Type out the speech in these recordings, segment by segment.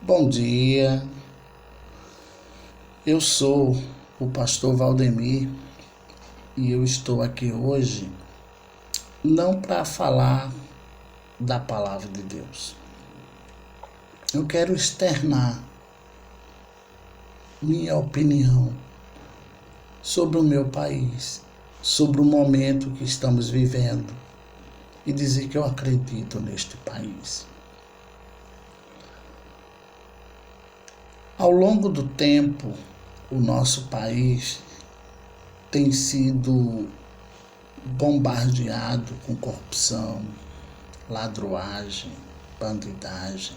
Bom dia, eu sou o pastor Valdemir e eu estou aqui hoje não para falar da palavra de Deus. Eu quero externar minha opinião sobre o meu país, sobre o momento que estamos vivendo e dizer que eu acredito neste país. Ao longo do tempo, o nosso país tem sido bombardeado com corrupção, ladruagem, bandidagem.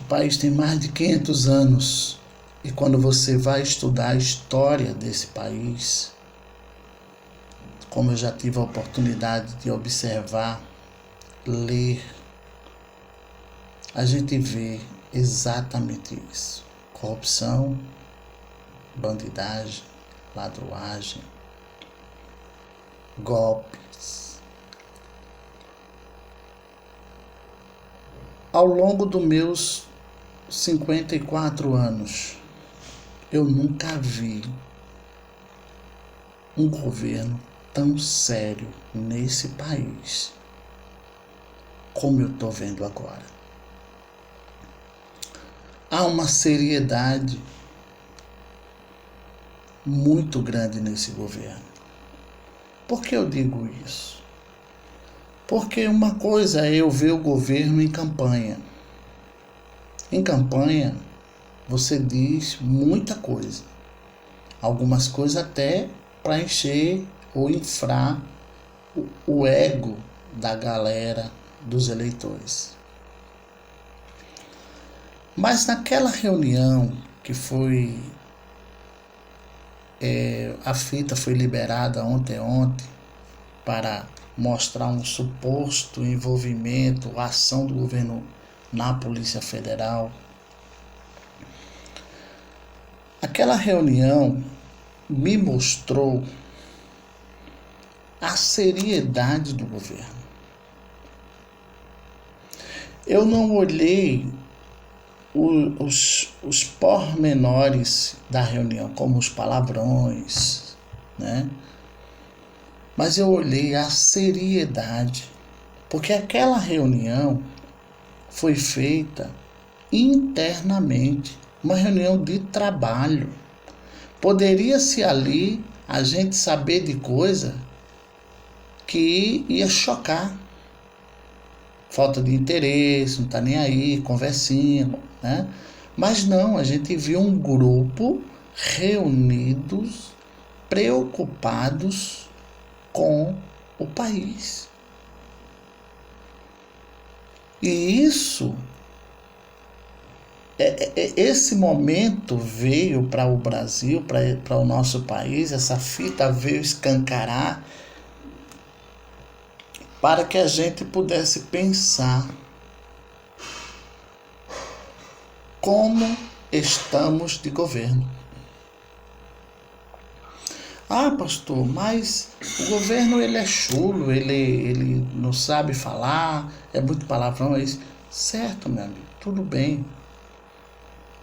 O país tem mais de 500 anos e quando você vai estudar a história desse país, como eu já tive a oportunidade de observar, ler, a gente vê exatamente isso. Corrupção, bandidagem, ladruagem, golpes. Ao longo dos meus 54 anos, eu nunca vi um governo tão sério nesse país como eu estou vendo agora. Há uma seriedade muito grande nesse governo. Por que eu digo isso? Porque uma coisa é eu ver o governo em campanha. Em campanha, você diz muita coisa. Algumas coisas até para encher ou inflar o ego da galera, dos eleitores. Mas naquela reunião que foi, a fita foi liberada ontem para mostrar um suposto envolvimento, ação do governo na Polícia Federal. Aquela reunião me mostrou a seriedade do governo. Eu não olhei os pormenores da reunião, como os palavrões, né? Mas eu olhei a seriedade, porque aquela reunião foi feita internamente, uma reunião de trabalho. Poderia-se ali a gente saber de coisa que ia chocar. Falta de interesse, não tá nem aí, conversinha, né? Mas não, a gente viu um grupo reunidos, preocupados com o país. E isso, esse momento veio para o Brasil, para o nosso país, essa fita veio escancarar para que a gente pudesse pensar como estamos de governo. Ah, pastor, mas o governo ele é chulo, ele não sabe falar, é muito palavrão, é isso. Certo, meu amigo, tudo bem.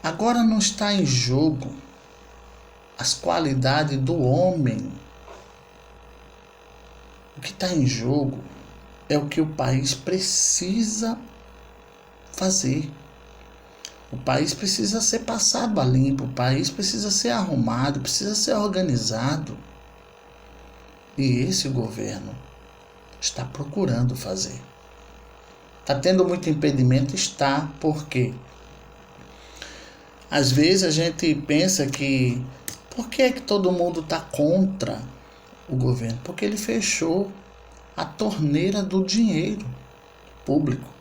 Agora não está em jogo as qualidades do homem. O que está em jogo é o que o país precisa fazer. O país precisa ser passado a limpo, o país precisa ser arrumado, precisa ser organizado. E esse governo está procurando fazer. Está tendo muito impedimento? Está. Por quê? Às vezes a gente pensa que por que é que todo mundo está contra o governo? Porque ele fechou a torneira do dinheiro público.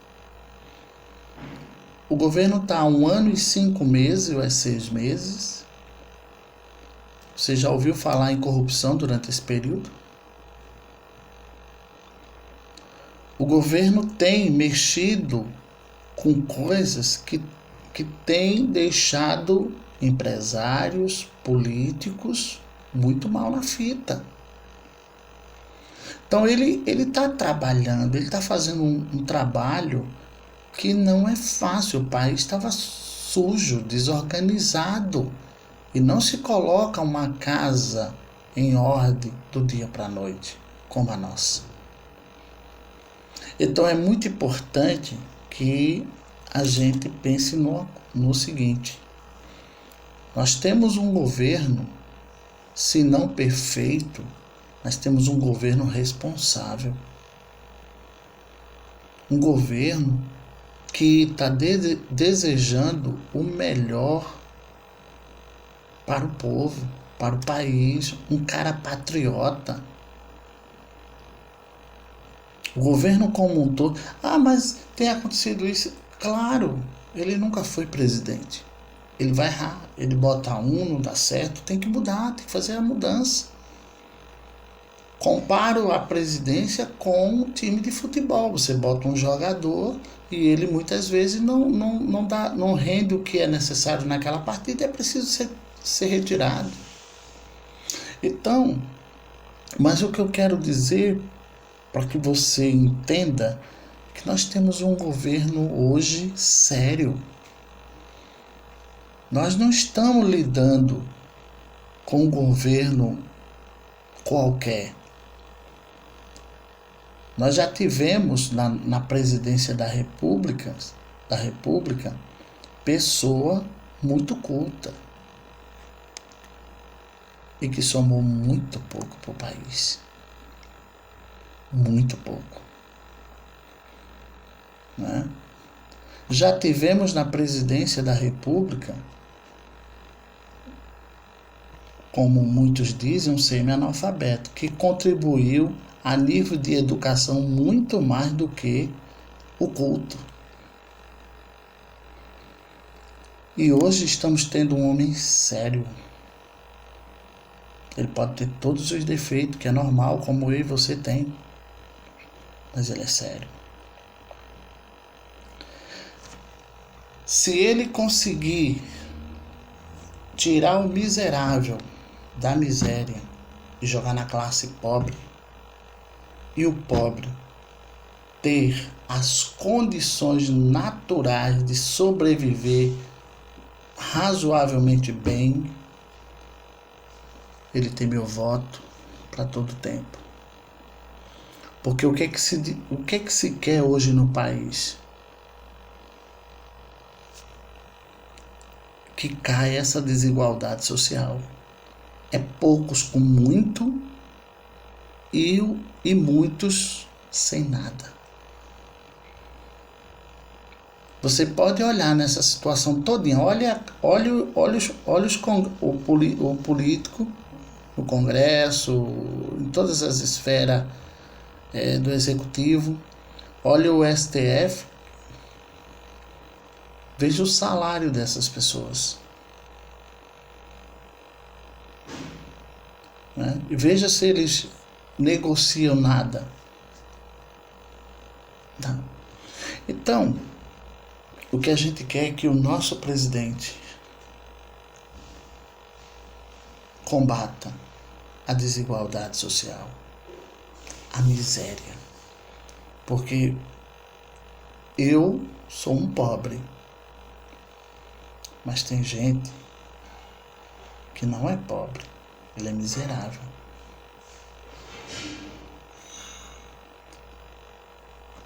O governo está há 1 ano e 5 meses, ou 6 meses. Você já ouviu falar em corrupção durante esse período? O governo tem mexido com coisas que tem deixado empresários, políticos muito mal na fita. Então ele está trabalhando, ele está fazendo um trabalho que não é fácil. O país estava sujo, desorganizado, e não se coloca uma casa em ordem do dia para a noite, como a nossa. Então é muito importante que a gente pense no seguinte: nós temos um governo, se não perfeito, nós temos um governo responsável. Um governo que está desejando o melhor para o povo, para o país, um cara patriota. O governo como um todo. Ah, mas tem acontecido isso. Claro, ele nunca foi presidente. Ele vai errar, ele bota não dá certo, tem que mudar, tem que fazer a mudança. Comparo a presidência com um time de futebol. Você bota um jogador e ele muitas vezes não rende o que é necessário naquela partida, é preciso ser retirado. Então, mas o que eu quero dizer, para que você entenda, que nós temos um governo hoje sério. Nós não estamos lidando com um governo qualquer. Nós já tivemos na presidência da República, pessoa muito culta e que somou muito pouco para o país. Muito pouco. Né? Já tivemos na presidência da República, como muitos dizem, um semi-analfabeto, que contribuiu a nível de educação muito mais do que o culto. E hoje estamos tendo um homem sério. Ele pode ter todos os defeitos, que é normal, como eu e você tem, mas ele é sério. Se ele conseguir tirar o miserável da miséria e jogar na classe pobre, e o pobre ter as condições naturais de sobreviver razoavelmente bem, ele tem meu voto para todo tempo. Porque o que é que se quer hoje no país? Que cai essa desigualdade social. É poucos com muito e muitos sem nada. Você pode olhar nessa situação todinha, olha o político, o Congresso, em todas as esferas do Executivo, olha o STF, veja o salário dessas pessoas. Né? E veja se eles negociam nada. Não. Então, o que a gente quer é que o nosso presidente combata a desigualdade social, a miséria. Porque eu sou um pobre, mas tem gente que não é pobre, ele é miserável.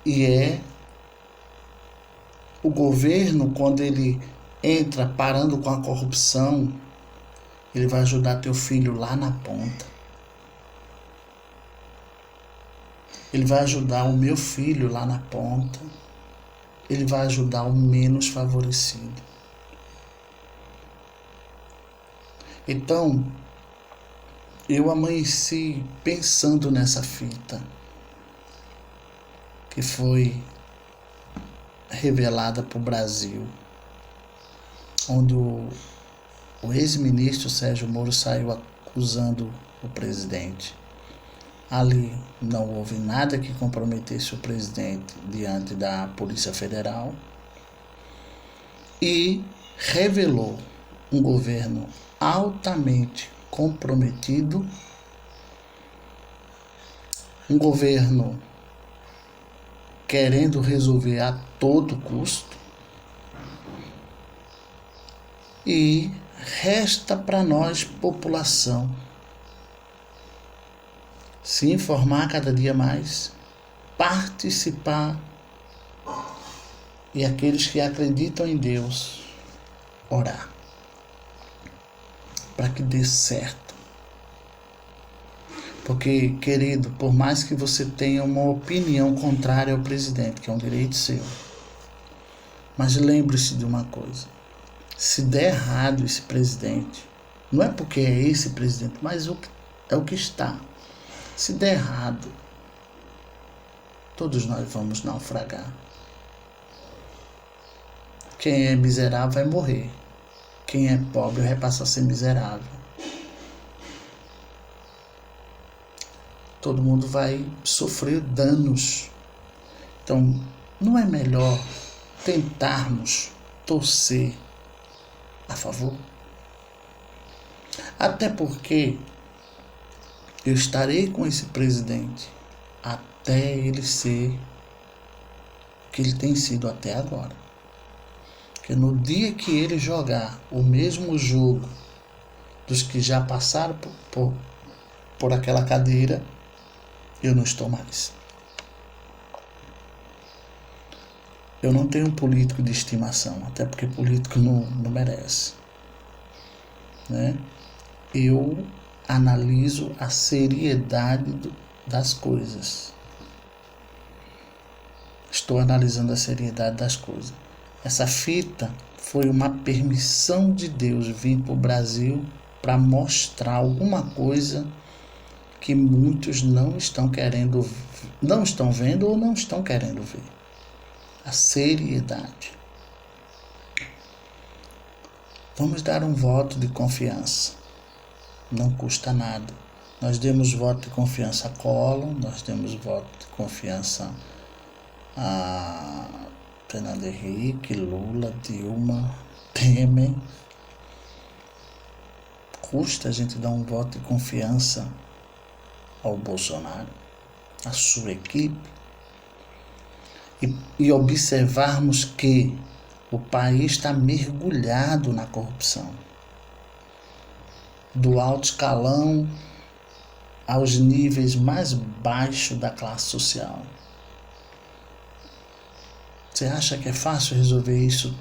E é o governo, quando ele entra parando com a corrupção, ele vai ajudar teu filho lá na ponta. Ele vai ajudar o meu filho lá na ponta. Ele vai ajudar o menos favorecido. Então, eu amanheci pensando nessa fita que foi revelada para o Brasil, onde o ex-ministro Sérgio Moro saiu acusando o presidente. Ali não houve nada que comprometesse o presidente diante da Polícia Federal e revelou um governo altamente comprometido Um governo querendo resolver a todo custo. E resta para nós, população, se informar cada dia mais, participar e aqueles que acreditam em Deus, orar para que dê certo. Porque, querido, por mais que você tenha uma opinião contrária ao presidente, que é um direito seu, mas lembre-se de uma coisa: se der errado esse presidente, não é porque é esse presidente, mas é o que está. Se der errado, todos nós vamos naufragar. Quem é miserável vai morrer. Quem é pobre vai passar a ser miserável. Todo mundo vai sofrer danos. Então, não é melhor tentarmos torcer a favor? Até porque eu estarei com esse presidente até ele ser o que ele tem sido até agora. Porque no dia que ele jogar o mesmo jogo dos que já passaram por aquela cadeira, eu não estou mais. Eu não tenho um político de estimação, até porque político não merece, né? Eu analiso a seriedade das coisas. Estou analisando a seriedade das coisas. Essa fita foi uma permissão de Deus vir para o Brasil para mostrar alguma coisa que muitos não estão vendo ou não estão querendo ver. A seriedade. Vamos dar um voto de confiança. Não custa nada. Nós demos voto de confiança a Collor, nós demos voto de confiança a Fernando Henrique, Lula, Dilma, Temer. Custa a gente dar um voto de confiança ao Bolsonaro, à sua equipe, e observarmos que o país está mergulhado na corrupção, do alto escalão aos níveis mais baixos da classe social. Você acha que é fácil resolver isso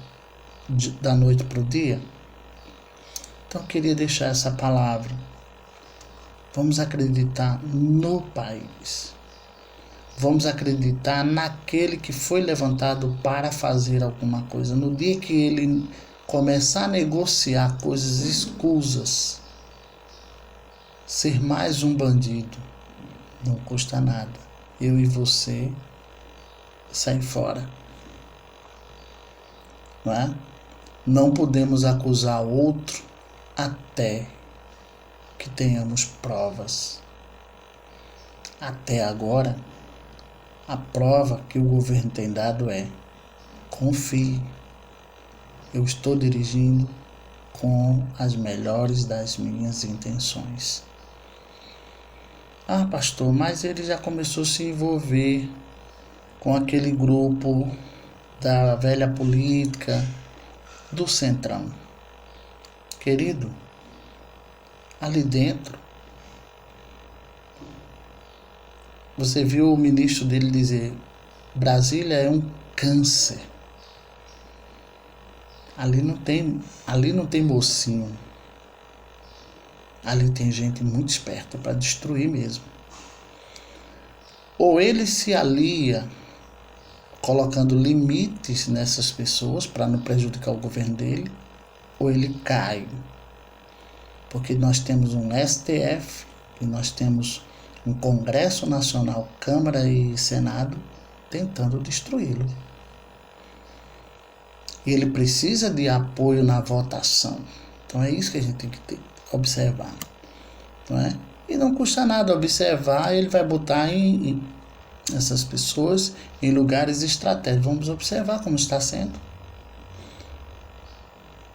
da noite para o dia? Então eu queria deixar essa palavra. Vamos acreditar no país. Vamos acreditar naquele que foi levantado para fazer alguma coisa. No dia que ele começar a negociar coisas escusas, ser mais um bandido, não custa nada. Eu e você sair fora. Não é? Não podemos acusar outro até que tenhamos provas. Até agora, a prova que o governo tem dado é: confie, eu estou dirigindo com as melhores das minhas intenções. Ah, pastor, mas ele já começou a se envolver com aquele grupo da velha política do Centrão. Querido, ali dentro, você viu o ministro dele dizer: Brasília é um câncer. Ali não tem mocinho. Ali tem gente muito esperta para destruir mesmo. Ou ele se alia colocando limites nessas pessoas para não prejudicar o governo dele, ou ele cai. Porque nós temos um STF e nós temos um Congresso Nacional, Câmara e Senado tentando destruí-lo. E ele precisa de apoio na votação. Então é isso que a gente tem que observar. Não é? E não custa nada observar, ele vai botar essas pessoas em lugares estratégicos. Vamos observar como está sendo.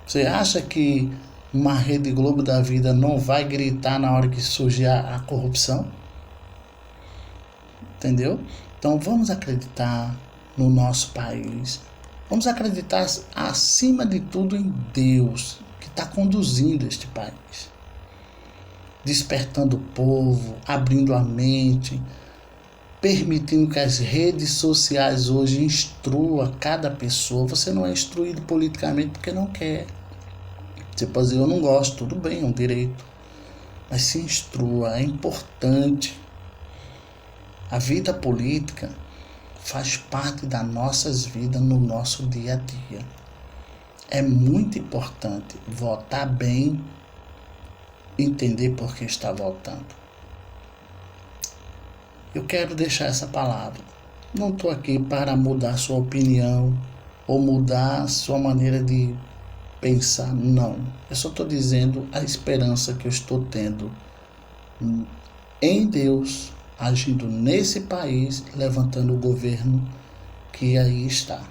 Você acha que uma Rede Globo da vida não vai gritar na hora que surgir a corrupção? Entendeu? Então vamos acreditar no nosso país. Vamos acreditar, acima de tudo, em Deus, que está conduzindo este país. Despertando o povo, abrindo a mente, permitindo que as redes sociais hoje instruam cada pessoa. Você não é instruído politicamente porque não quer. Você pode dizer, eu não gosto, tudo bem, é um direito. Mas se instrua, é importante. A vida política faz parte das nossas vidas no nosso dia a dia. É muito importante votar bem, entender por que está votando. Eu quero deixar essa palavra. Não estou aqui para mudar sua opinião ou mudar sua maneira de pensar, não. Eu só estou dizendo a esperança que eu estou tendo em Deus, agindo nesse país, levantando o governo que aí está.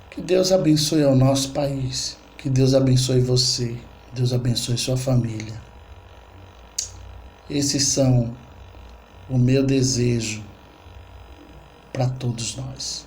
Que Deus abençoe o nosso país, que Deus abençoe você, Deus abençoe sua família. Esses são o meu desejo para todos nós.